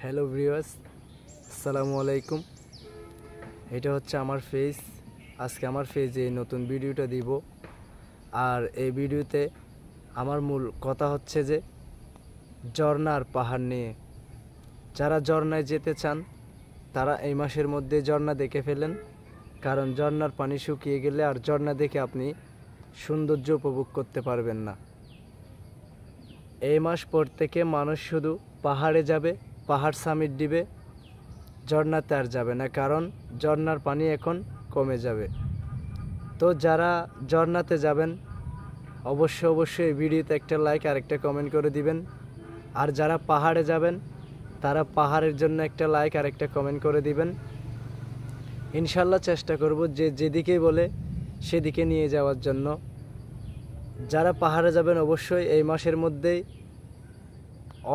Hello viewers, আসসালামু আলাইকুম। এটা হচ্ছে আমার ফেস। আজকে আমার ফেজে এই নতুন ভিডিওটা দিব। আর এই ভিডিওতে আমার মূল কথা হচ্ছে যে ঝর্ণা আর পাহাড় নিয়ে। যারা ঝর্ণায় যেতে চান তারা এই মাসের মধ্যে ঝর্ণা দেখে ফেলেন, কারণ ঝর্ণার পানি শুকিয়ে গেলে আর ঝর্ণা দেখে আপনি সৌন্দর্য উপভোগ করতে পারবেন না। এই মাস পর থেকে মানুষ শুধু পাহাড়ে যাবে, পাহাড় সামিট দিবে, ঝর্ণাতে আর যাবে না, কারণ ঝর্ণার পানি এখন কমে যাবে। তো যারা ঝর্ণাতে যাবেন অবশ্যই এই ভিডিওতে একটা লাইক আর একটা কমেন্ট করে দিবেন। আর যারা পাহাড়ে যাবেন তারা পাহাড়ের জন্য একটা লাইক আর একটা কমেন্ট করে দিবেন। ইনশাল্লাহ চেষ্টা করব যে যেদিকেই বলে সেদিকে নিয়ে যাওয়ার জন্য। যারা পাহাড়ে যাবেন অবশ্যই এই মাসের মধ্যেই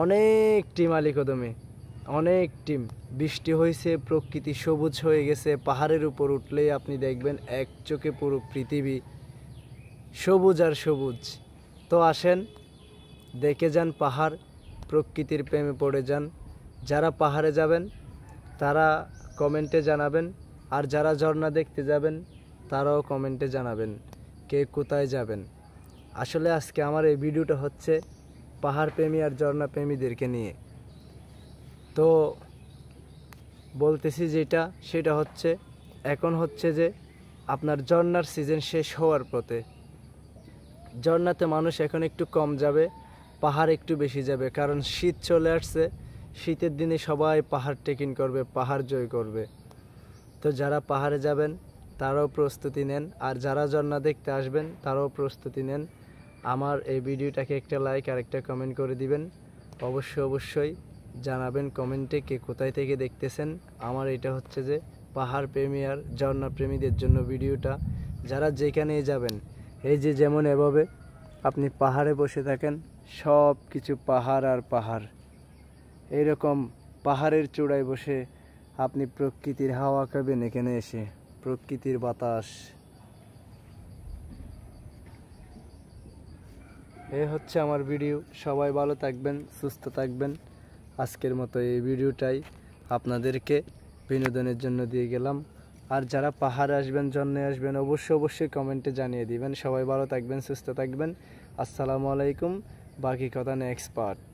অনেক টিম আলীকদমে, অনেক টিম বৃষ্টি হয়েছে, প্রকৃতি সবুজ হয়ে গেছে। পাহাড়ের উপর উঠলেই আপনি দেখবেন এক চোখে পুরো পৃথিবী সবুজ আর সবুজ। তো আসেন দেখে যান পাহাড়, প্রকৃতির প্রেমে পড়ে যান। যারা পাহাড়ে যাবেন তারা কমেন্টে জানাবেন, আর যারা ঝর্ণা দেখতে যাবেন তারাও কমেন্টে জানাবেন কে কোথায় যাবেন। আসলে আজকে আমার এই ভিডিওটা হচ্ছে পাহাড় প্রেমী আর ঝর্ণা প্রেমীদেরকে নিয়ে। তো বলতেছি সেটা হচ্ছে এখন হচ্ছে যে আপনার ঝর্ণার সিজন শেষ হওয়ার পথে। ঝর্ণাতে মানুষ এখন একটু কম যাবে, পাহাড় একটু বেশি যাবে, কারণ শীত চলে আসছে। শীতের দিনে সবাই পাহাড় ট্রেকিং করবে, পাহাড় জয় করবে। তো যারা পাহাড়ে যাবেন তারাও প্রস্তুতি নেন, আর যারা ঝর্ণা দেখতে আসবেন তারাও প্রস্তুতি নেন। আমার এই ভিডিওটাকে একটা লাইক আর একটা কমেন্ট করে দিবেন। অবশ্যই জানাবেন কমেন্টে কে কোথায় থেকে দেখতেছেন। আমার এটা হচ্ছে যে পাহাড় প্রেমী আর ঝর্ণা প্রেমীদের জন্য ভিডিওটা। যারা যেখানেই যাবেন, এই যে যেমন এভাবে আপনি পাহাড়ে বসে থাকেন, সব কিছু পাহাড় আর পাহাড়। এইরকম পাহাড়ের চূড়ায় বসে আপনি প্রকৃতির হাওয়া খাবেন, এখানে এসে প্রকৃতির বাতাস। এই হচ্ছে আমার ভিডিও। সবাই ভালো থাকবেন, সুস্থ থাকবেন। আজকের মতো এই ভিডিওটাই আপনাদেরকে বিনোদনের জন্য দিয়ে গেলাম। আর যারা পাহাড়ে আসবেন, ঝর্ণায় আসবেন অবশ্যই কমেন্টে জানিয়ে দিবেন। সবাই ভালো থাকবেন, সুস্থ থাকবেন। আসসালামু আলাইকুম। বাকি কথা নেক্সট পার্ট।